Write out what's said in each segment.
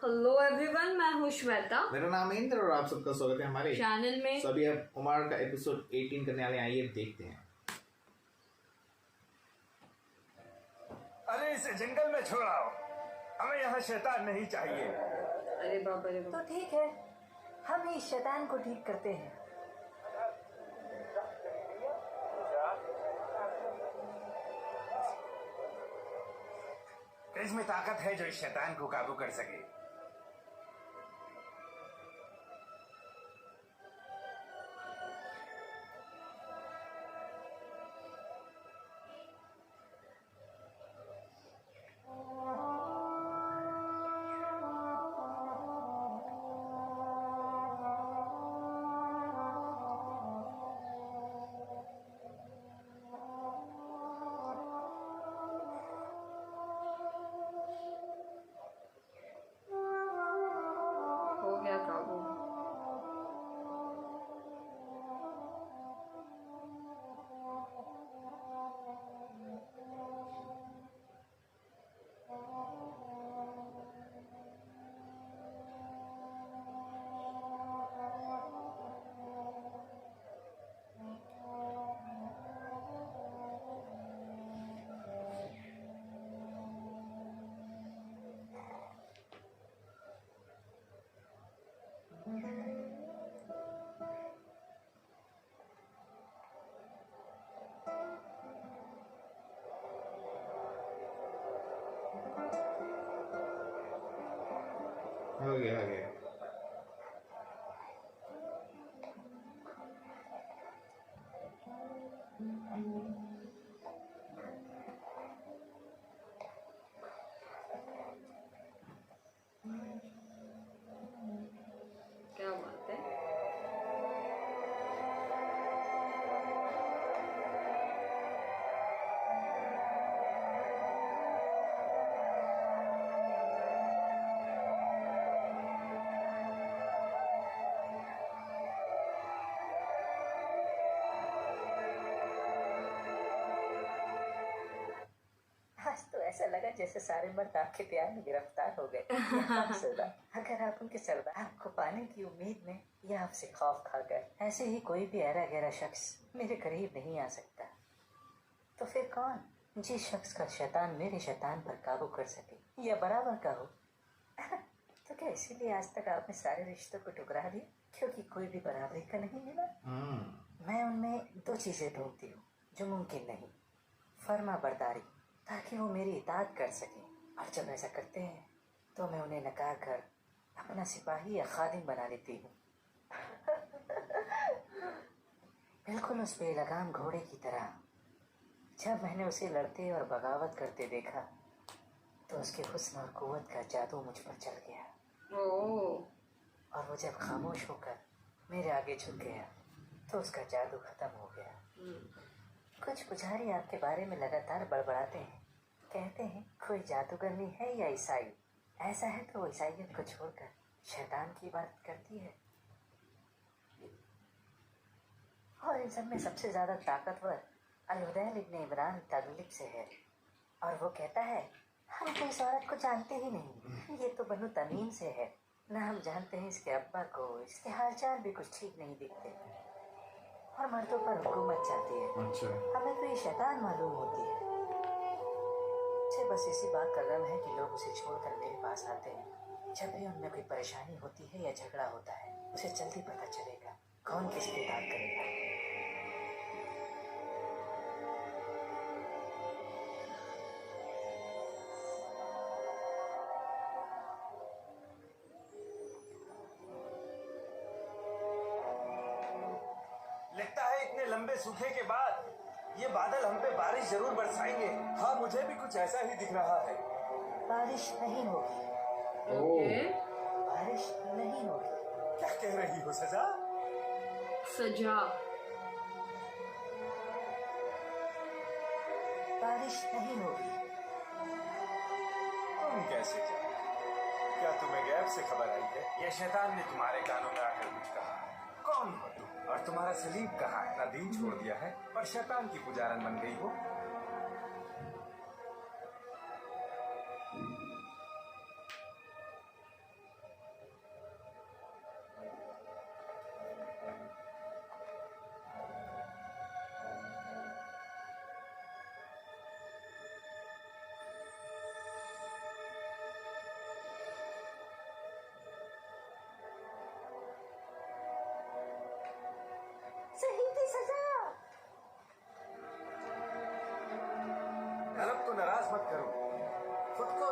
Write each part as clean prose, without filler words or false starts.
Hello everyone, मैं हूँ श्वेता। मेरा नाम है इंद्र और आप सबका स्वागत है हमारे चैनल में। अभी अब उमर का एपिसोड 18 करने वाले, आइए देखते हैं। अरे इसे जंगल में छोड़ाओ, हमें यहाँ शैतान नहीं चाहिए। अरे बाबा रे बाबा। तो ठीक है, हम ही शैतान को ठीक करते हैं। इसमें ताकत है जो इस शैतान को काबू कर सके। हो गया काबू। हो गया क्या बात है। आज तो ऐसा लगा जैसे सारे मर्द आपके प्यार में गिरफ्तार हो गए। अगर आप उनके सरदार को पाने की उम्मीद में या आपसे खौफ खाकर, ऐसे ही कोई भी ऐरा गहरा शख्स मेरे करीब नहीं आ सकता, तो फिर कौन? जिस शख्स का शैतान मेरे शैतान पर काबू कर सके या बराबर का हो। तो क्या इसीलिए आज तक आपने सारे रिश्तों को ठुकरा दिया, क्योंकि कोई भी बराबरी का नहीं मिला? मैं उनमें दो चीजें ढूंढती हूँ जो मुमकिन नहीं। फर्मा बरदारी, ताकि वो मेरी इताअत कर सके, और जब ऐसा करते हैं तो मैं उन्हें नकार कर अपना सिपाही या खादिम बना लेती हूँ। बिल्कुल उस बेलगाम घोड़े की तरह। जब मैंने उसे लड़ते और बगावत करते देखा तो उसके हुस्न और कुव्वत का जादू मुझ पर चल गया। और वो जब खामोश होकर मेरे आगे झुक गया तो उसका जादू खत्म हो गया। कुछ पुजारी आपके बारे में लगातार बड़बड़ाते हैं, कहते हैं कोई जादूगरनी है या ईसाई। ऐसा है तो वो ईसाइयत को छोड़कर शैतान की इबादत करती है। और इन सब में सबसे ज्यादा ताकतवर अल-हुदैल इब्न इमरान तगलिब से है, और वो कहता है हम तो इस औरत को जानते ही नहीं, ये तो बनु तमीम से है। ना हम जानते हैं इसके अब्बा को, इसके हालचाल भी कुछ ठीक नहीं दिखते, और मर्दों पर हुकूमत चाहती है। अच्छा। हमें तो ये शैतान मालूम होती है। मुझे बस इसी बात का गम है कि लोग उसे छोड़कर मेरे पास आते हैं। जब भी उनमें कोई परेशानी होती है या झगड़ा होता है, उसे जल्दी पता चलेगा कौन किसकी बात करेगा। लगता है इतने लंबे सूखे के बाद ये बादल हम पे बारिश जरूर बरसाएंगे। हाँ, मुझे भी कुछ ऐसा ही दिख रहा है। बारिश नहीं होगी। ओके। बारिश नहीं होगी। क्या कह रही हो सजा? सजा। बारिश नहीं होगी। तुम कैसे जानो? क्या तुम्हें गैब से खबर आई है? ये शैतान ने तुम्हारे कानों में आकर कुछ कहा है। कौन हो तुम? और तुम्हारा सलीब कहाँ है? अपना दीन छोड़ दिया है और शैतान की पुजारन बन गई हो।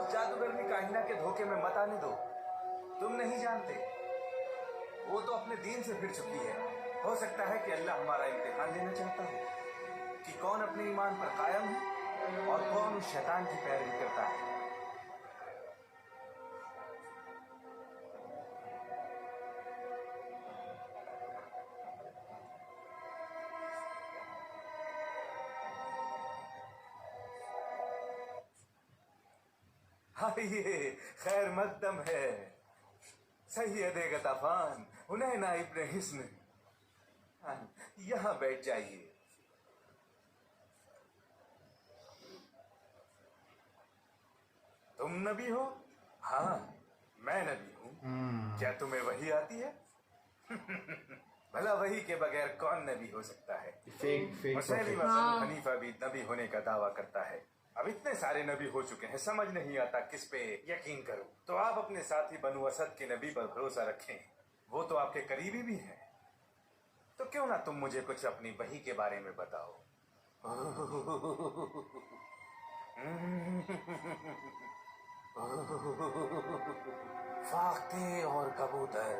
उस जादूगरनी काहिना के धोखे में मत आने दो। तुम नहीं जानते, वो तो अपने दीन से फिर चुकी है। हो सकता है कि अल्लाह हमारा इम्तिहान लेना चाहता हो कि कौन अपने ईमान पर कायम है और कौन उस शैतान की पैरवी करता है। ये खैर मकदम है सैयद गताफान हुनैना इब्न हिस्न, यहाँ बैठ जाइए। तुम नबी हो? हाँ, मैं नबी हूँ। क्या तुम्हें वही आती है? भला वही के बगैर कौन नबी हो सकता है? मुसैलिमा बनु हनीफा भी नबी होने का दावा करता है। अब इतने सारे नबी हो चुके हैं, समझ नहीं आता किस पे यकीन करूं। तो आप अपने साथी बनु असद के नबी पर भरोसा रखें, वो तो आपके करीबी भी हैं। तो क्यों ना तुम मुझे कुछ अपनी वही के बारे में बताओ। फाख्ते और कबूतर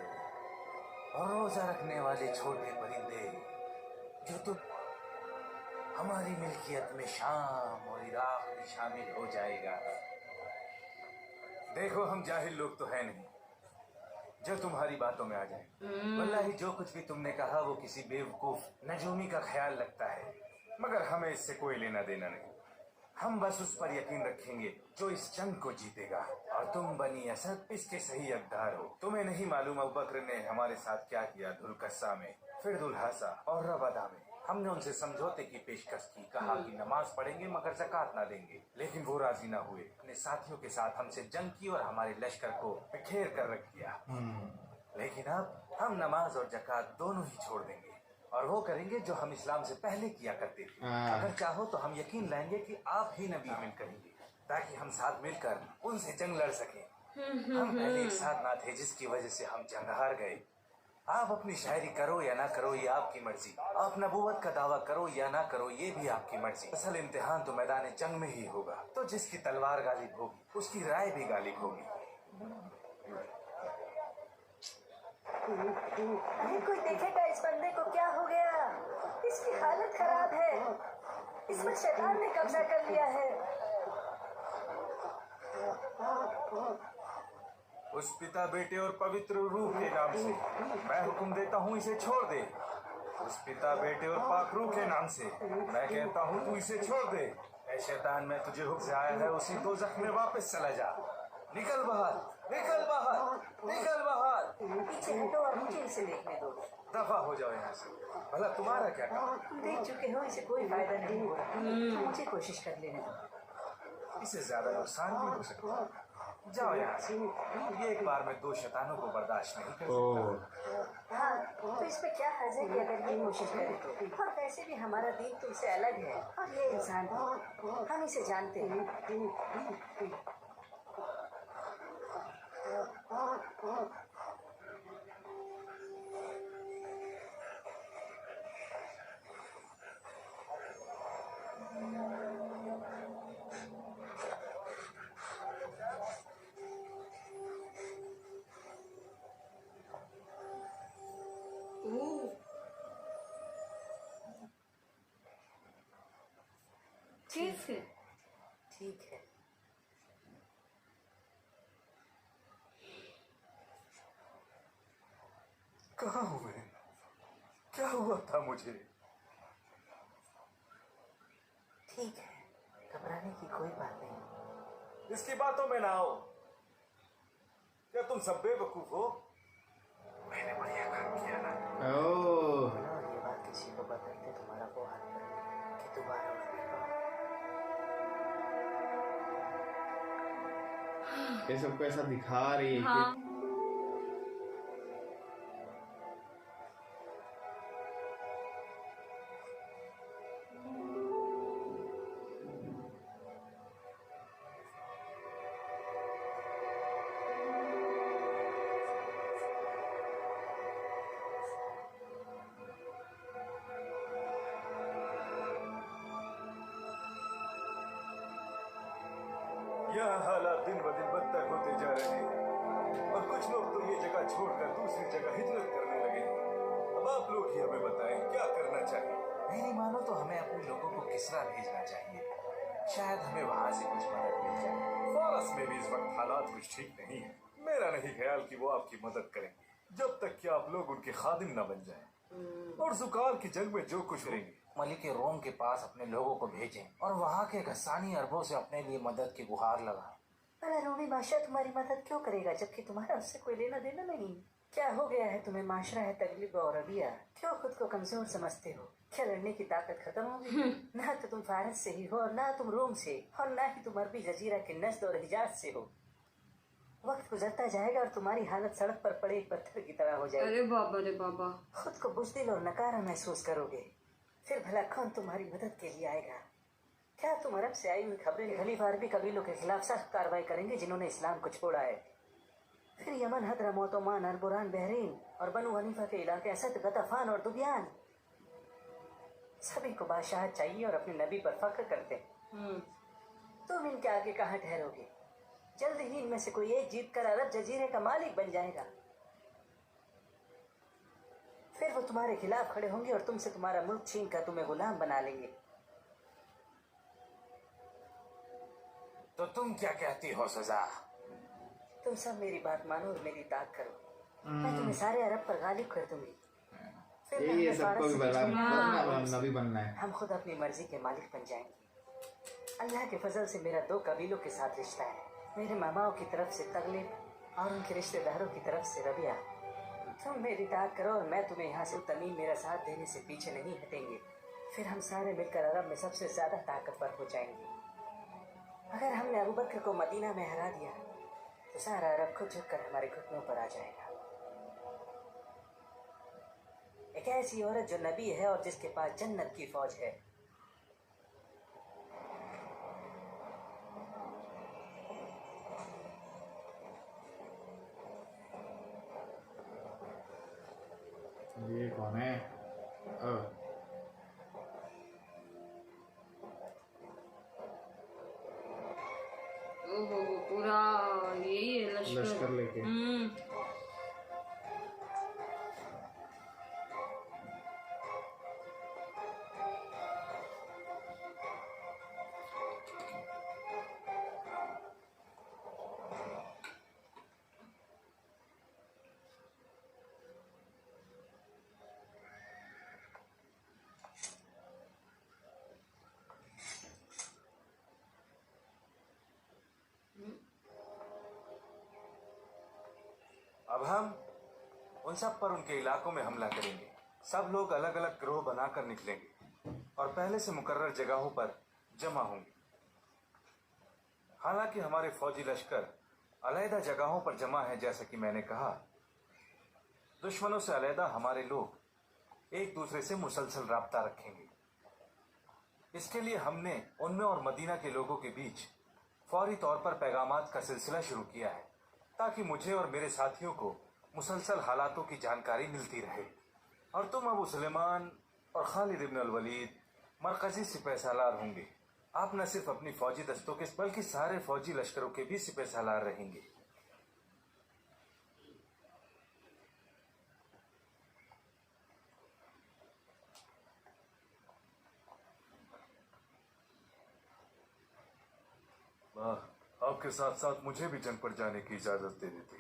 और रोजा रखने वाले छोटे परिंदे जो तुम हमारी मिल्कियत में शाम और इराक में शामिल हो जाएगा। देखो, हम जाहिल लोग तो है नहीं जो तुम्हारी बातों में आ जाए। वल्लाही जो कुछ भी तुमने कहा वो किसी बेवकूफ नजूमी का ख्याल लगता है, मगर हमें इससे कोई लेना देना नहीं। हम बस उस पर यकीन रखेंगे जो इस जंग को जीतेगा, और तुम बनी असद इसके सही हकदार हो। तुम्हें नहीं मालूम अबू बकर ने हमारे साथ क्या किया धुलकस्सा में, फिर दुल्हासा और रवादा में। हमने उनसे समझौते की पेशकश की, कहा कि नमाज पढ़ेंगे मगर ज़कात ना देंगे, लेकिन वो राजी ना हुए। अपने साथियों के साथ हमसे जंग की और हमारे लश्कर को बिखेर कर रख दिया। लेकिन अब हम नमाज और ज़कात दोनों ही छोड़ देंगे और वो करेंगे जो हम इस्लाम से पहले किया करते थे। अगर चाहो तो हम यकीन लाएंगे कि आप ही नबी अमीन करेंगे, ताकि हम साथ मिलकर उनसे जंग लड़ सकें। हम पहले एक साथ ना थे, जिसकी वजह से हम जंग हार गए। आप अपनी शायरी करो या ना करो ये आपकी मर्जी, आप नबूवत का दावा करो या ना करो ये भी आपकी मर्जी। असल इम्तिहान तो मैदान जंग में ही होगा, तो जिसकी तलवार गालिब होगी उसकी राय भी गालिब होगी। अरे कोई देखेगा इस बंदे को, क्या हो गया? इसकी हालत खराब है, इस पर शैतान ने कब्जा कर लिया है। उस पिता बेटे और पवित्र रूह के नाम से मैं हुक्म देता हूँ इसे छोड़ दे। उस पिता बेटे और पाक रूह के नाम से मैं कहता हूँ तू इसे छोड़ दे। ऐ शैतान, मैं तुझे हुक्म से आया है, उसी दोज़ख में वापस चला जा। निकल बाहर, निकल बाहर, निकल बाहर। पीछे हटो और मुझे इसे देखने दो। दफा हो जाओ यहाँ से। भला तुम्हारा क्या काम? तुम देख चुके हो, इसे कोई फायदा नहीं हो रहा, तो मुझे कोशिश कर लेने दो। इससे ज्यादा नुकसान भी हो सकता है। जाओ यहाँ से। ये एक बार में दो शैतानों को बर्दाश्त नहीं कर सकता। हाँ, तो इस पे क्या हर्ज है कि अगर ये कोशिश करे तो। और वैसे भी हमारा दीन तुमसे अलग है और ये इंसान भी, हम इसे जानते हैं। ठीक है, ठीक है। कहाँ हूँ मैं? क्या हुआ था मुझे? ठीक है, घबराने की कोई बात नहीं। इसकी बातों में ना आओ। क्या तुम सब बेवकूफ हो? मैंने बढ़िया काम किया ना। ओह, और ये बात किसी को बताते तुम्हारा वो हाथ पड़ेगा कि दोबारा मत पाओ। ये सबको ऐसा दिखा रही है हाँ। कि यहाँ हालात दिन ब दिन बदतर होते जा रहे हैं और कुछ लोग तो ये जगह छोड़कर दूसरी जगह हिजरत करने लगे हैं। अब आप लोग ही हमें बताएं क्या करना चाहिए। मेरी मानो तो हमें अपने लोगों को किसरा भेजना चाहिए, शायद हमें वहाँ से कुछ मदद मिल जाए। फारस में भी इस वक्त हालात कुछ ठीक नहीं है। मेरा नहीं ख्याल कि वो आपकी मदद करेंगे जब तक कि आप लोग उनके खादिम न बन जाएं। और जुकाल की जंग में जो कुछ करेंगे मलिक रोम के पास अपने लोगों को भेजें और वहाँ के गस्सानी अरबों से अपने लिए मदद की गुहार लगाएं। भला रोमी बादशाह तुम्हारी मदद क्यों करेगा जबकि तुम्हारा उससे कोई लेना देना नहीं? क्या हो गया है तुम्हें? माशरा है तगलिब और रबिया, क्यों खुद को कमजोर समझते हो? क्या लड़ने की ताकत खत्म हो गई? ना तो तुम फारस से ही हो और ना तुम रोम से, और ना ही तुम अरबी जजीरा के नस्द और हिजाज से हो। वक्त गुजरता जाएगा और तुम्हारी हालत सड़क पर पड़े एक पत्थर की तरह हो जाएगी। अरे बाबा रे बाबा, खुद को बुज़दिल और नकारा महसूस करोगे। फिर भला कौन तुम्हारी मदद के लिए आएगा? क्या तुम अरब से आई हुई खबरें खलीफा अरबी कबीलों के खिलाफ सख्त कार्रवाई करेंगे जिन्होंने इस्लाम को छोड़ा है? फिर यमन, हदरमौत, ओमान, अरबुरान, बहरीन और बनु हनीफा के इलाके असद, गतफान और दुबियान, सभी को बादशाह चाहिए और अपने नबी पर फख्र करते हैं। तुम इनके आगे कहाँ ठहरोगे? जल्द ही इनमें से कोई एक जीत कर अरब जजीरे का मालिक बन जाएगा। फिर वो तुम्हारे खिलाफ खड़े होंगे और तुमसे तुम्हारा मुल्क छीन कर तुम्हें गुलाम बना लेंगे। तो तुम क्या कहती हो सजा? तुम सब मेरी बात मानो और मेरी इताअत करो। मैं तुम्हें सारे अरब पर गालिब कर दूंगी। फिर मैं ये अपने सबको फारस भी से बनना नबी बनना है। हम खुद अपनी मर्जी के मालिक बन जाएंगे। अल्लाह के फजल से मेरा 2 कबीलों के साथ रिश्ता है। मेरे मामाओं की तरफ से तगलिब और उनके रिश्तेदारों की तरफ से रबिया। तुम मेरी इताअत करो और मैं तुम्हें यहाँ से तमीम मेरा साथ देने से पीछे नहीं हटेंगे। फिर हम सारे मिलकर अरब में सबसे ज्यादा ताकतवर हो जाएंगे। अगर हमने अबू बकर को मदीना में हरा दिया तो सारा अरब खुद झुककर हमारे घुटनों पर आ जाएगा। एक ऐसी औरत जो नबी है और जिसके पास जन्नत की फौज है। ये कौन है? ओहो पूरा यही है लश्कर लेके। अब हम उन सब पर उनके इलाकों में हमला करेंगे। सब लोग अलग अलग ग्रोह बनाकर निकलेंगे और पहले से मुकर्रर जगहों पर जमा होंगे। हालांकि हमारे फौजी लश्कर अलहदा जगहों पर जमा है, जैसा कि मैंने कहा। दुश्मनों से अलहदा हमारे लोग एक दूसरे से मुसलसल राब्ता रखेंगे। इसके लिए हमने उनमें और मदीना के लोगों के बीच फौरी तौर पर पैगामात का सिलसिला शुरू किया है, ताकि मुझे और मेरे साथियों को मुसलसल हालातों की जानकारी मिलती रहे। और तुम अबू सुलेमान और खालिद इब्न अल वलीद मरकजी सिपहसालार होंगे। आप न सिर्फ अपनी फौजी दस्तों के बल्कि सारे फौजी लश्करों के भी सिपहसालार रहेंगे। आपके साथ साथ मुझे भी जंग पर जाने की इजाजत दे देते।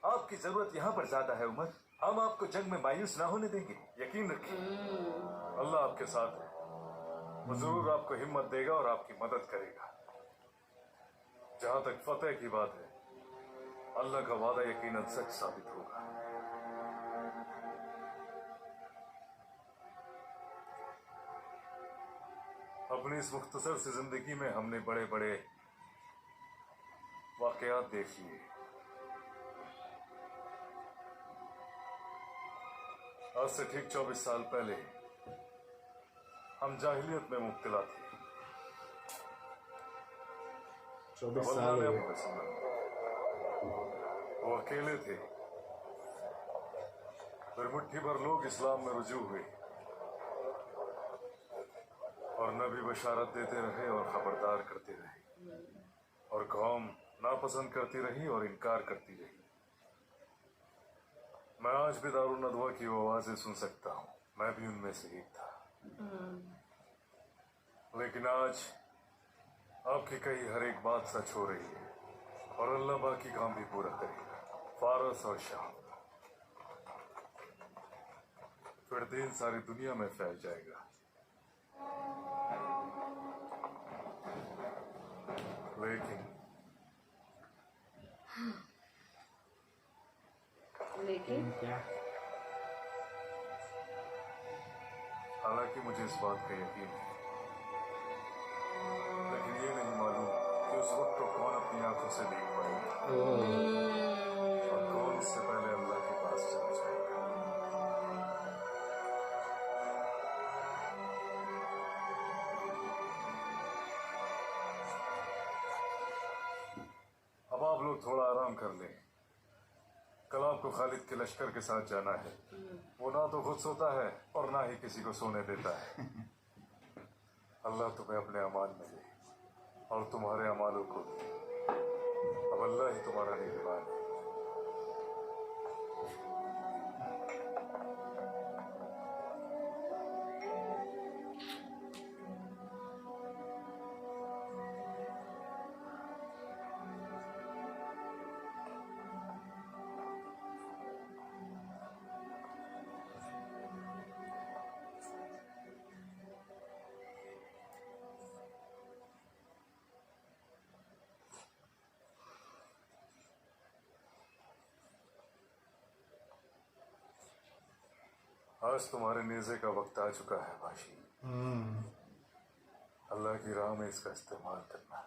आपकी जरूरत यहाँ पर ज्यादा है उमर। हम आपको जंग में मायूस ना होने देंगे, यकीन रखिए। अल्लाह आपके साथ है, वो जरूर आपको हिम्मत देगा और आपकी मदद करेगा। जहां तक फतेह की बात है, अल्लाह का वादा यकीनन सच साबित होगा। अपनी इस मुख्तसर सी जिंदगी में हमने बड़े बड़े वाकयात देख लिए। आज से ठीक 24 साल पहले हम जाहिलियत में मुब्तला थे। 24 अल्लाह साल ने हो हमें सुना। वो अकेले थे, फिर मुट्ठी भर लोग इस्लाम में रुजू हुए और नबी बशारत देते रहे और खबरदार करते रहे। और कौम नापसंद करती रही और इनकार करती रही। मैं आज भी दारुल नदवा की वो आवाजें सुन सकता हूँ, मैं भी उनमें से एक था। लेकिन आज आपकी कही हर एक बात सच हो रही है और अल्लाह बाकी काम भी पूरा करेगा। फारस और शाम, फिर दिन सारी दुनिया में फैल जाएगा। लेकिन क्या? हालांकि मुझे इस बात का यकीन है, लेकिन ये नहीं मालूम कि उस वक्त को कौन अपनी आंखों से देख पाएगा और कौन उससे पहले अल्लाह के पास चला जाएगा। अब आप लोग थोड़ा आराम कर लें। कल आपको खालिद के लश्कर के साथ जाना है। वो ना तो खुद सोता है और ना ही किसी को सोने देता है। अल्लाह तुम्हें अपने अमान में ले और तुम्हारे अमालों को दे। अब अल्लाह ही तुम्हारा निगरान है। आज तुम्हारे नेज़े का वक्त आ चुका है बाशी। अल्लाह की राह में इसका इस्तेमाल करना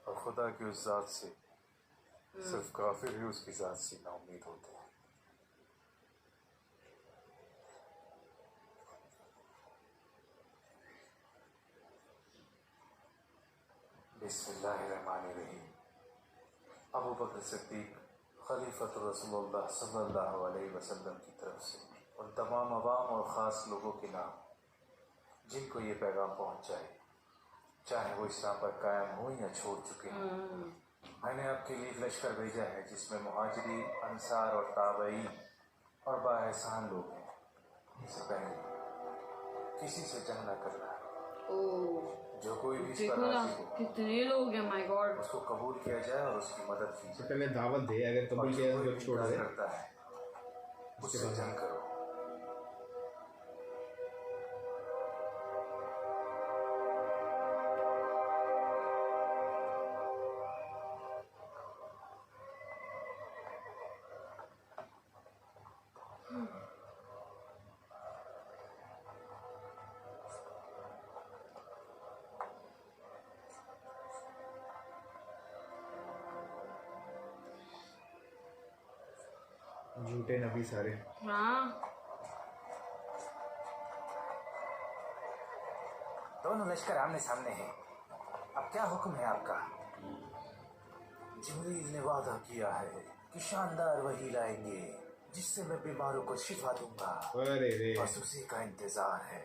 और खुदा की उस जात से सिर्फ काफिर ही उसकी जात से नाउम्मीद होते हैं। बिस्मिल्लाहिर्रहमानिर्रहीम। अबू बकर सिद्दीक खलीफत रसूलुल्लाह सल्लल्लाहु अलैहि वसल्लम की तरफ से उन तमाम अवाम और ख़ास लोगों के नाम जिनको ये पैगाम पहुँच जाए, चाहे वो इस्लाम पर कायम हो या छोड़ चुके हों। मैंने आपके लिए लश्कर भेजा है जिसमें मुहाजिरी, अंसार और ताबईन और बाएहसान लोग हैं। इससे पहले किसी से जंग न करना। जो कोई भी इस पर देखो ना राजी हो, कितने लोग हैं, माय गॉड। उसको कबूल किया जाए और उसकी मदद की तो जाए। पहले दावत दे, अगर कबूल किया तो छोड़ दे। करता है उससे जंग करो। झूठे नबी सारे। हाँ, दोनों लश्कर आमने सामने हैं। अब क्या हुक्म है आपका? जिब्रील ने वादा किया है कि शानदार वही लाएंगे जिससे मैं बीमारों को शिफा दूंगा। अरे रे, बस उसी का इंतजार है।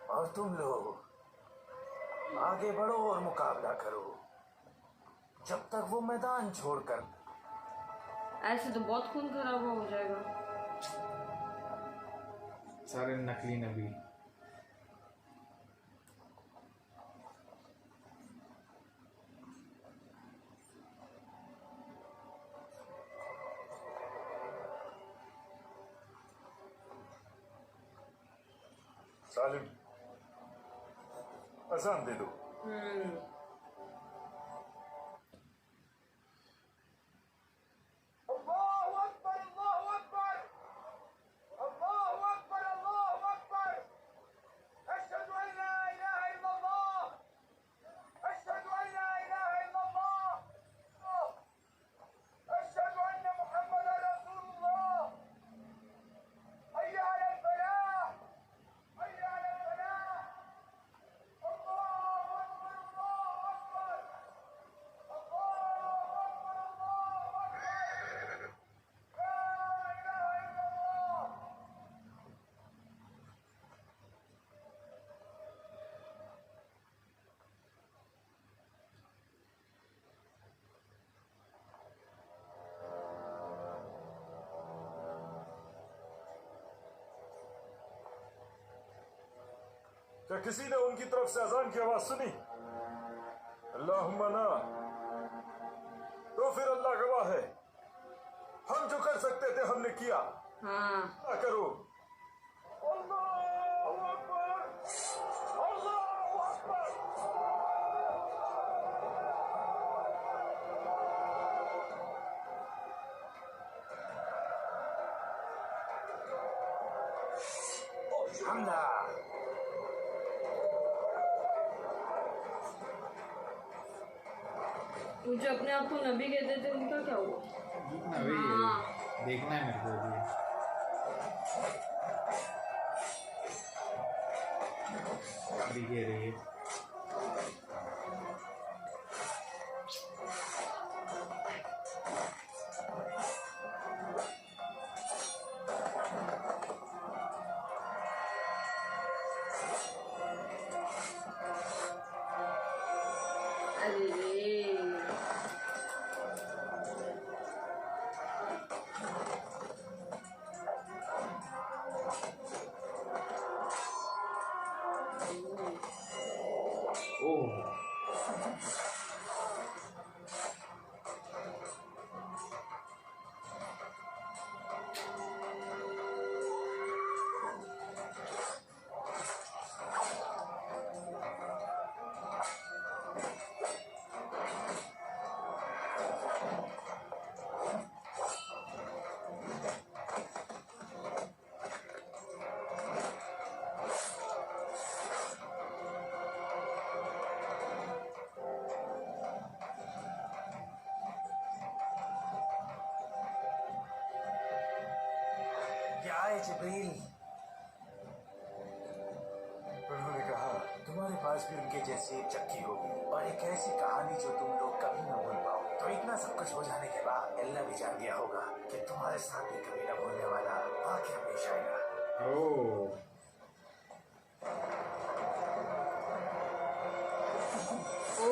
और तुम लोग आगे बढ़ो और मुकाबला करो जब तक वो मैदान छोड़कर। ऐसे तो बहुत खून खराबा हो जाएगा। सारे नकली नबी। सालिम, अजान दे दो। क्या किसी ने उनकी तरफ से अजान की आवाज सुनी? अल्लाहुम्मा ना। तो फिर अल्लाह गवाह है, हम जो कर सकते थे हमने किया। हाँ ना करो। अल्लाहु अकबर, अल्लाहु अकबर। हमदा। वो जो अपने आप को नबी कहते थे उनका क्या हुआ? अभी हाँ। देखना है मेरे को अभी कह रही है। अरे रे ओह क्या है जिब्रील? उन्होंने कहा तुम्हारे पास भी उनके जैसी एक चक्की होगी और एक ऐसी कहानी जो तुम लोग कभी न भूल पाओ। तो इतना सब कुछ हो जाने के बाद अल्लाह भी जान गया होगा कि तुम्हारे साथ भी कभी न भूलने वाला वाकया पेश आएगा। ओह ओ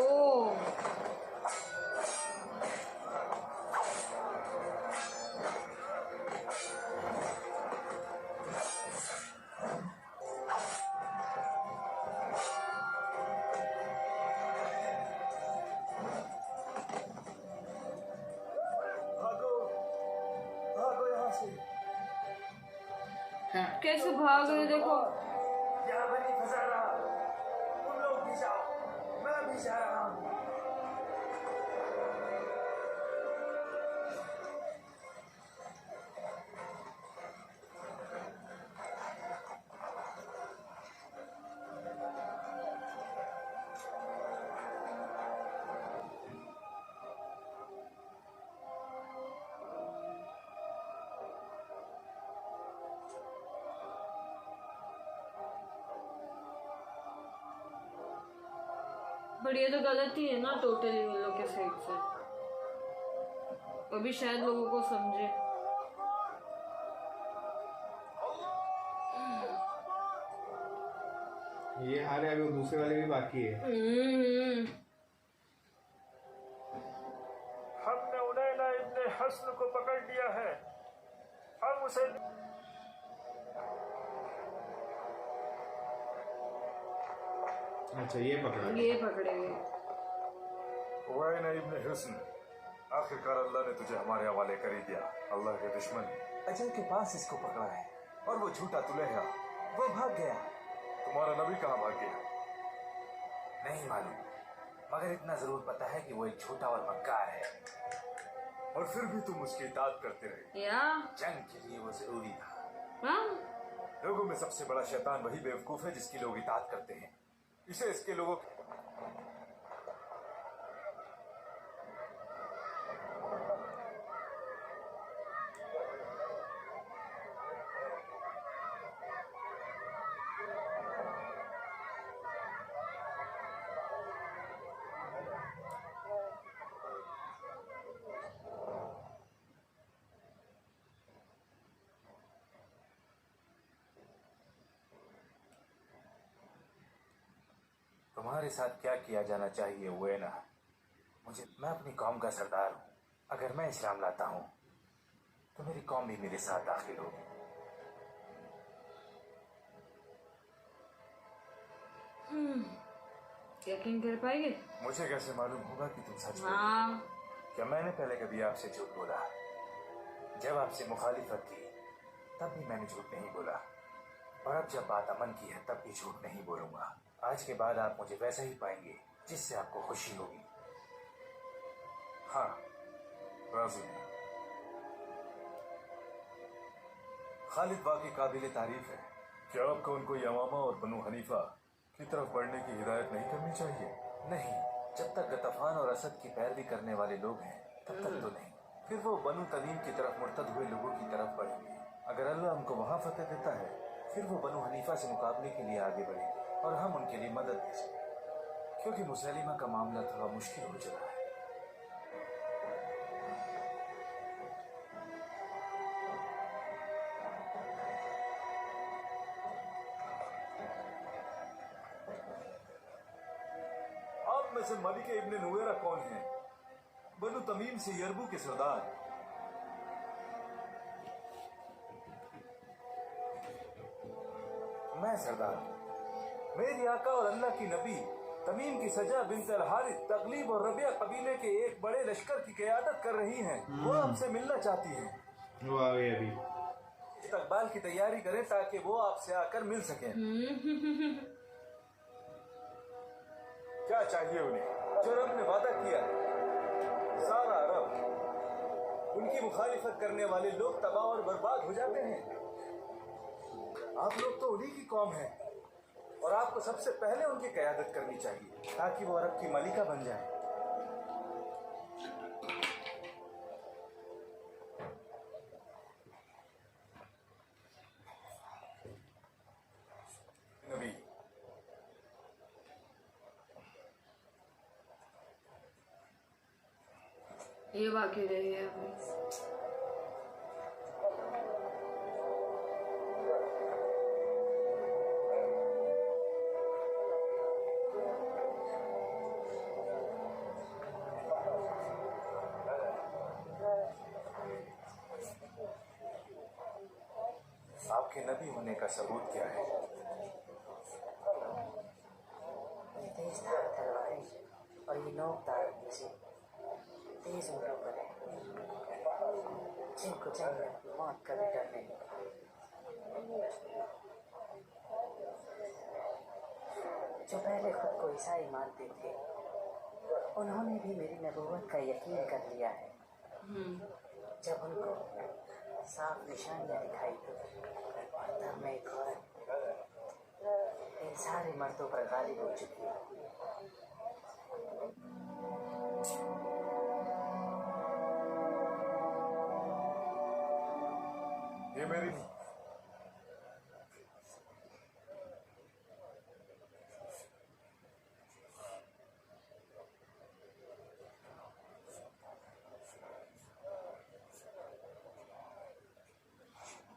भागो, भागो यहाँ से। कैसे भाग रहे देखो। या बनी फजारा, तुम लोग भी जाओ, मैं भी जा रहा हूँ। पर ये तो गलत ही है ना टोटली उन लोग के साइड से। अभी शायद लोगों को समझे। ये हार है, अभी वो दूसरे वाले भी बाकी है। हमने उनैना इब्ने हस्न को पकड़ लिया है। हम उसे अच्छा ये पकड़ा। ये पकड़ेंगे। उनैना इब्ने हस्न, आखिरकार अल्लाह ने तुझे हमारे हवाले कर ही दिया। अल्लाह के दुश्मन अजय के पास इसको पकड़ा है और वो झूठा तुलैहा, वो भाग गया। तुम्हारा नबी कहाँ भाग गया? नहीं मालूम, मगर इतना जरूर पता है कि वो एक झूठा और मक्कार है। और फिर भी तुम उसकी इताअत करते रहे। या जंग के लिए वो जरूरी था। हाँ लोगों में सबसे बड़ा शैतान वही बेवकूफ है जिसकी लोग इताअत करते हैं। इसे इसके लोगों तुम्हारे साथ क्या किया जाना चाहिए वो है ना। मैं अपनी कौम का सरदार हूँ। अगर मैं इस्लाम लाता हूँ तो मेरी कौम भी मेरे साथ दाखिल होगी। यकीन कर पाएंगे? मुझे कैसे मालूम होगा कि तुम सच बोल? हाँ। क्या मैंने पहले कभी आपसे झूठ बोला? जब आपसे मुखालिफत की तब भी मैंने झूठ नहीं बोला, और अब जब बात अमन की है तब भी झूठ नहीं बोलूंगा। आज के बाद आप मुझे वैसा ही पाएंगे जिससे आपको खुशी होगी। हाँ, राजी हूं। खालिद वाकई काबिल तारीफ है। क्या आपको उनको यमामा और बनु हनीफा की तरफ बढ़ने की हिदायत नहीं करनी चाहिए? नहीं, जब तक गतफान और असद की पैरवी करने वाले लोग हैं तब तक तो नहीं। फिर वो बनु तमीम की तरफ मुर्तद हुए लोगों की तरफ बढ़ेंगे। अगर अल्लाह हमको वहां फतेह देता है फिर वो बनु हनीफा से मुकाबले के लिए आगे बढ़ेंगे और हम उनके लिए मदद भेजेंगे, क्योंकि मुसैलिमा का मामला थोड़ा मुश्किल हो चुका है। आप में से मलिक इब्न नुवेरा कौन है? बनु तमीम से यरबू के सरदार। मैं सरदार। मेरी आका और अल्लाह की नबी तमीम की सजा बिन्त अल हारिस तगलीब और रबिया कबीले के एक बड़े लश्कर की क़यादत कर रही हैं। वो आपसे मिलना चाहती हैं। वो आ गए अभी। इस्तकबाल की तैयारी करें ताकि वो आपसे आकर मिल सकें। क्या चाहिए उन्हें? जो रब ने वादा किया है, सारा अरब, उनकी मुखालिफत करने वाले लोग तबाह और बर्बाद हो जाते हैं। आप लोग तो उन्हीं की कौम है और आपको सबसे पहले उनकी क़यादत करनी चाहिए ताकि वो अरब की मलिका बन जाए। नबी, ये बाकी रही है अभी। आपके नबी होने का सबूत क्या है? ये तेज धार तलवारें और ये नोकदार से तेज उंगलियों पर है, जिनको जंग में मौत का भी डर नहीं। जो पहले खुद को ईसाई मानते थे उन्होंने भी मेरी नबूवत का यकीन कर लिया है। जब उनको साफ निशानियां दिखाई तब मैं एक औरत इन सारे मर्दों पर गालिब हो चुकी है। ये मेरी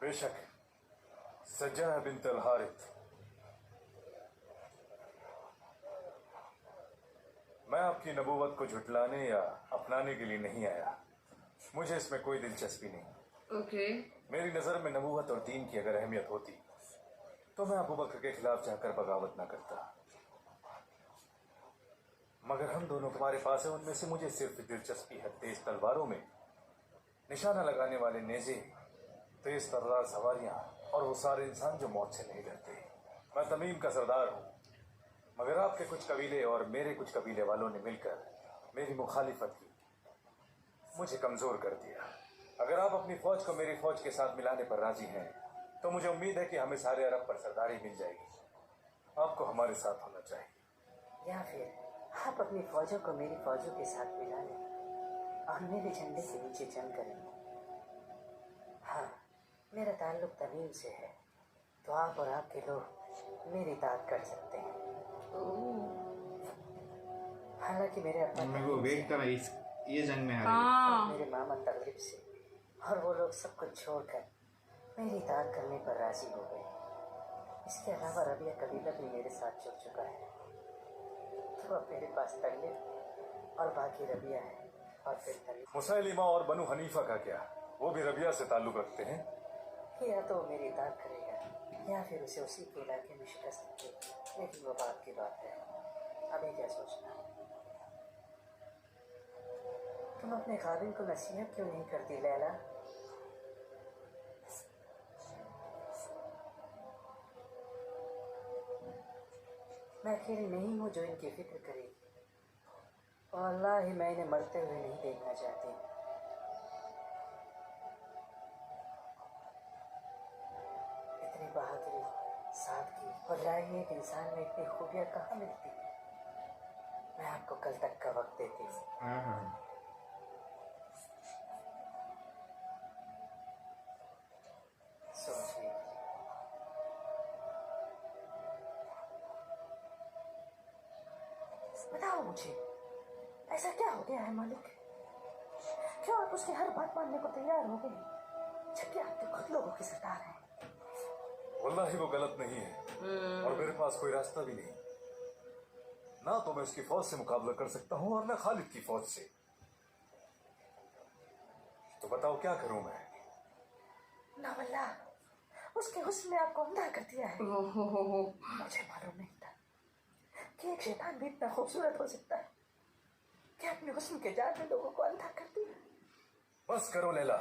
बेशक सज्जा बिन्त अल हारिस, मैं आपकी नबूवत को झुटलाने या अपनाने के लिए नहीं आया। मुझे इसमें कोई दिलचस्पी नहीं। ओके। मेरी नजर में नबूवत और दीन की अगर अहमियत होती तो मैं अबू बकर के खिलाफ जाकर बगावत ना करता। मगर हम दोनों तुम्हारे पास है, उनमें से मुझे सिर्फ दिलचस्पी है तेज तलवारों में, निशाना लगाने वाले नेजे, तेज तर्रार सवारियां और वो सारे इंसान जो मौत से नहीं डरते। मैं तमीम का सरदार हूँ, मगर आपके कुछ कबीले और मेरे कुछ कबीले वालों ने मिलकर मेरी मुखालिफत की, मुझे कमजोर कर दिया। अगर आप अपनी फौज को मेरी फौज के साथ मिलाने पर राजी हैं तो मुझे उम्मीद है कि हमें सारे अरब पर सरदारी मिल जाएगी। आपको हमारे साथ होना चाहिए। या फिर आप अपनी फौजों को मेरी फौजों के साथ मिला लें और मेरे झंडे के नीचे जंग करेंगे। हाँ, मेरा ताल्लुक तमीम से है तो आप और आपके लोग मेरी इताअत कर सकते हैं। हालांकि मेरे मैं वो वेट कर रहा ये जंग में हारे। हाँ। मेरे मामा तगलिब से और वो लोग सब कुछ छोड़कर मेरी इताअत करने पर राजी हो गए। इसके अलावा रबिया कबीला भी मेरे साथ जुड़ चुका है, तो अब मेरे पास तगलिब और बाकी रबिया है और फिर तगलिब। मुसैलिमा और बनु हनीफा का क्या? वो भी रबिया से ताल्लुक रखते हैं? या तो वो मेरी इताअत करेगा या फिर उसे उसी के इलाके में शिकस्त देगी। लेकिन वो बात की बात है, अभी क्या सोचना। तुम अपने खादिम को नसीहत क्यों नहीं करती लैला? मैं अकेली नहीं हूँ जो इनकी फिक्र करेगी, और अल्लाह ही मैं इन्हें मरते हुए नहीं देखना चाहती। इतनी बहादुरी, सादगी और लायक एक इंसान में इतनी खूबियाँ कहाँ मिलती? मैं आपको कल तक का वक्त देती हूँ। सोचिए। बताओ मुझे, ऐसा क्या हो गया है मालिक? क्यों आप उसकी हर बात मानने को तैयार हो गए, जबकि आप तो खुद लोगों के सरदार हैं? वल्लाही वो गलत नहीं है, और मेरे पास कोई रास्ता भी नहीं। ना तो मैं उसकी फौज से मुकाबला कर सकता हूँ और ना खालिद की फौज से। तो बताओ क्या करूं मैं? ना वल्लाह, उसके हुस्न ने आपको अंधा कर दिया है। मुझे मालूम नहीं था कि एक शैतान भी इतना खूबसूरत हो सकता है कि अपने हुस्न के जाल में लोगों को अंधा कर दिया। बस करो लैला।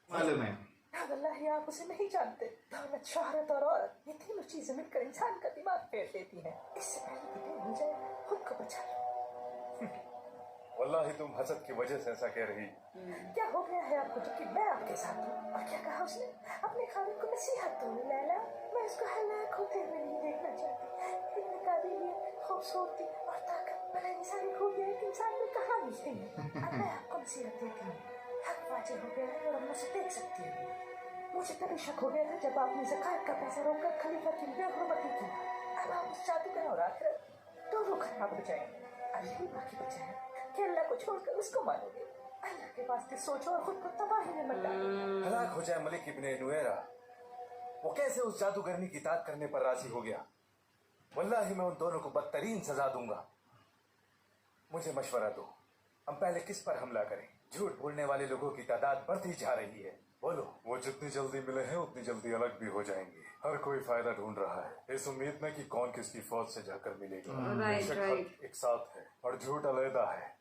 मालूम है। ना वल्लाही आप उसे नहीं जानते। दौलत, शोहरत और औरत, ये तीनों चीजें मिलकर इंसान का दिमाग फेर देती हैं। इससे पहले कि देर हो जाए, खुद को बचा लो। वल्लाही तुम हसद की वजह से ऐसा कह रही। क्या हो गया है आपको जो कि मैं आपके साथ हूँ? और क्या कहा उसने? अपने खालिद को नसीहत दो लैला। मैं उसको हलाक होते हुए नहीं देखना चाहती। इतनी काबिलियत, खूबसूरती और ताकत, भला ये सारी खूबियाँ एक इंसान में कहाँ मिलती हैं? अब मैं आपको नसीहत देती हूँ। हक वाजिब हो गया है और अब मुझे देख सकती हूँ। मुझे तभी शक हो गया था जब आपने ज़कात का पैसा रोककर खलीफा की बेहुरमती की। अब आप उस जादूगर और आखिरत दोनों खराब हो जाएंगे। अब यही बाकी बचा है कि अल्लाह को छोड़कर उसको मानोगे। अल्लाह के वास्ते सोचो और खुद को तबाही में मत डालो। हलाक हो जाए मलिक इब्ने नुएरा। वो कैसे उस जादूगरनी की इताअत करने पर राजी हो गया? वल्लाही मैं उन दोनों को बदतरीन सजा दूंगा। मुझे मशवरा दो, हम पहले किस पर हमला करें? झूठ बोलने वाले लोगों की तादाद बढ़ती जा रही है। बोलो। वो जितनी जल्दी मिले हैं उतनी जल्दी अलग भी हो जाएंगे। हर कोई फायदा ढूंढ रहा है इस उम्मीद में कि कौन किसकी फौज से जाकर मिलेगा। बेशक हक एक साथ है और झूठ अलहदा है।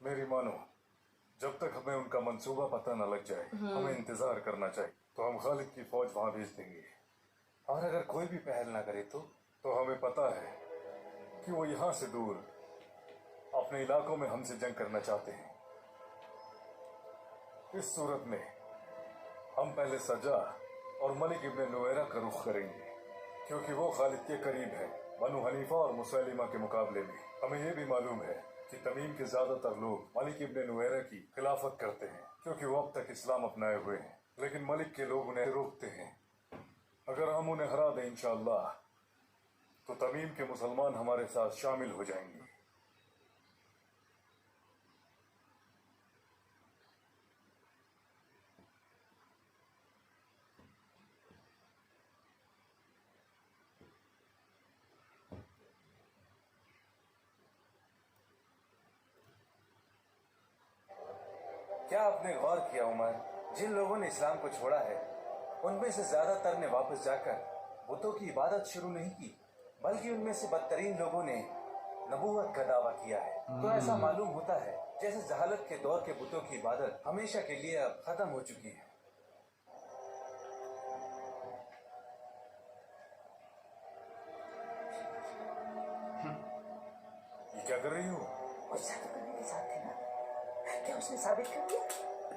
मेरी मानो, जब तक हमें उनका मंसूबा पता न लग जाए हमें इंतजार करना चाहिए। तो हम खालिद की फौज वहां भेज देंगे, और अगर कोई भी पहल ना करे तो हमें पता है कि वो यहाँ से दूर अपने इलाकों में हमसे जंग करना चाहते हैं। इस सूरत में हम पहले सजा और मलिक इब्ने नुएरा का रुख करेंगे, क्योंकि वो खालिद के करीब है बनु हनीफा और मुसैलिमा के मुकाबले में। हमें यह भी मालूम है कि तमीम के ज्यादातर लोग मलिक इब्ने नुएरा की खिलाफत करते हैं, क्योंकि वो अब तक इस्लाम अपनाए हुए हैं। लेकिन मलिक के लोग उन्हें रोकते हैं। अगर हम उन्हें हरा दें इंशाअल्लाह, तो तमीम के मुसलमान हमारे साथ शामिल हो जाएंगे। क्या आपने गौर किया उमर, जिन लोगों ने इस्लाम को छोड़ा है उनमें से ज्यादातर ने वापस जाकर बुतों की इबादत शुरू नहीं की, बल्कि उनमें से बदतरीन लोगों ने नबूवत का दावा किया है। तो ऐसा मालूम होता है जैसे जहालत के दौर के बुतों की इबादत हमेशा के लिए अब खत्म हो चुकी है। ये क्या कर रही हो? गुस्सा तो करने के साथ थे ना, क्या उसने साबित कर दिया?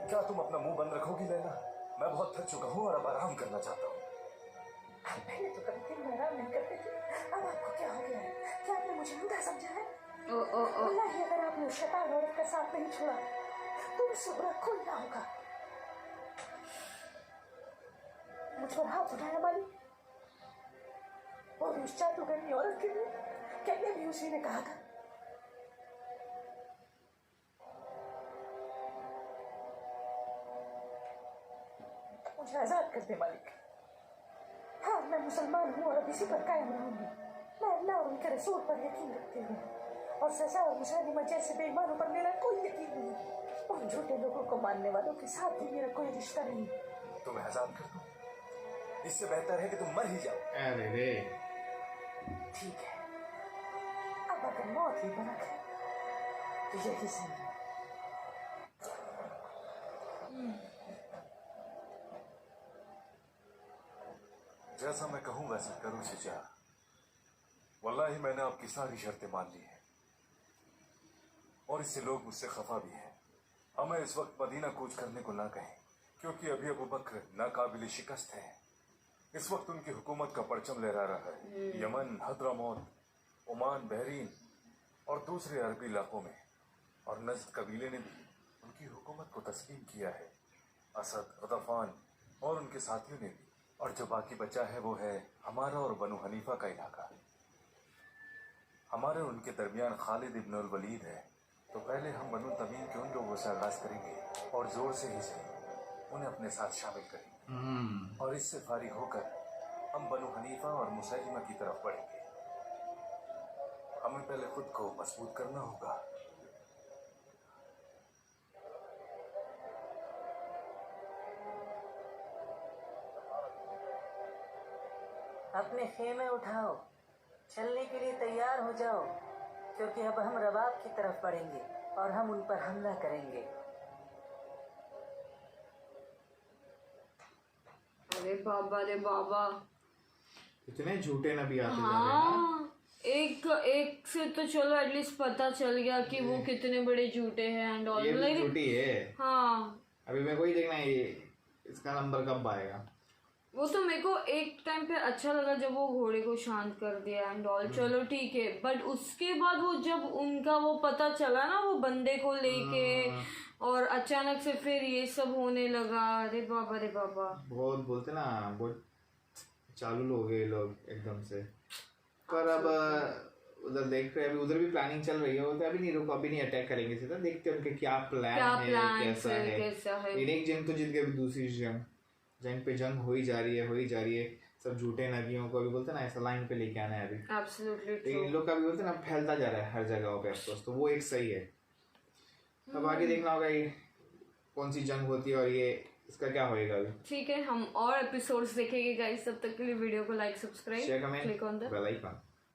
क्या तुम अपना मुंह बंद रखोगी लैला? मैं बहुत थक चुका हूँ और अब आराम करना चाहता हूँ। आप पहले तो कभी दिन में आराम नहीं करते थे, अब आपको क्या हो गया है? क्या आपने मुझे अंधा समझा है? वल्लाही अगर आपने उस शैतान औरत का साथ नहीं छोड़ा तो उससे बुरा कोई ना होगा। मुझ पर हाथ उठाया मालिक, और उस जादूगरनी औरत के लिए कहने भी उसी ने कहा था। मुझे आजाद कर दे मालिक। हाँ, मैं मुसलमान हूँ और अब इसी पर कायम रहूंगी। मैं अल्लाह और उनके रसूल पर यकीन रखती हूँ, और सजा और मुसलमान जैसे बेईमानों पर मेरा कोई यकीन नहीं। उन झूठे लोगों को मानने वालों के साथ भी मेरा कोई रिश्ता नहीं। तुम्हें आजाद कर दूं? इससे बेहतर है कि तुम मर ही जाओ। अरे रे, ठीक है, अब अगर मौत ही बना है तो यही सही है। जैसा मैं कहूं वैसा करूं चचा। वल्लाही मैंने आपकी सारी शर्तें मान ली हैं और इससे लोग मुझसे खफा भी हैं। हमें इस वक्त मदीना कूच करने को ना कहें, क्योंकि अभी अबू बकर नाकाबिल शिकस्त है। इस वक्त उनकी हुकूमत का परचम लहरा रहा है यमन, हद्रामौत, ओमान, बहरीन और दूसरे अरबी इलाकों में, और नज़्द कबीले ने भी उनकी हुकूमत को तस्लीम किया है, असद, गतफान और उनके साथियों ने भी। और जो बाकी बचा है वो है हमारा और बनु हनीफा का इलाका। हमारे और उनके दरमियान खालिद इब्न अल वलीद है, तो पहले हम बनु तमीम के उन लोगों से आगाज करेंगे और जोर से ही सही उन्हें अपने साथ शामिल करेंगे, और इससे फारिग होकर हम बनु हनीफा और मुसैलिमा की तरफ बढ़ेंगे। हमें पहले खुद को मजबूत करना होगा। अपने खेमे उठाओ, चलने के लिए तैयार हो जाओ, क्योंकि अब हम रबाब की तरफ बढ़ेंगे और हम उन पर हमला करेंगे। अरे बाबा रे बाबा, इतने झूठे नबी आते जा रहे हैं ना। हाँ, एक से तो चलो एटलीस्ट पता चल गया कि वो कितने बड़े झूठे हैं एंड ऑल। ये भी झूठी है। हाँ, अभी मेरे को ही देखना है ये इसका नंबर कब आएगा। वो तो मेरे को एक टाइम पे अच्छा लगा जब वो घोड़े को शांत कर दिया एंड ऑल, चलो ठीक है। बट उसके बाद वो जब उनका वो पता चला ना वो बंदे को लेके, और अचानक से फिर ये सब होने लगा। अरे बाबा रे बाबा, बहुत बोलते ना, बहुत चालू लोग हैं लोग एकदम से। पर अब उधर देख रहे हैं, अभी उधर भी प्लानिंग चल रही है। बोलते अभी नहीं रुको, अभी नहीं अटैक करेंगे सीधा, देखते हैं उनके क्या प्लान है, कैसा है। एक जंग तो जीत गए, अभी दूसरी जंग पे जंग हो ही जा रही है। सब झूठे नबियों को अभी बोलते ना ऐसा लाइन पे लेके आना है अभी। एब्सोल्युटली इन लोग का भी बोलते ना फैलता जा रहा है हर जगह पे अफसोस, तो वो एक सही है। अब आगे देखना होगा ये कौन सी जंग होती है और ये इसका क्या होएगा अभी। ठीक है, हम और एपिसोड्स देखेंगे गाइस। तब तक के लिए वीडियो को like, subscribe, share, comment, click on the bell icon.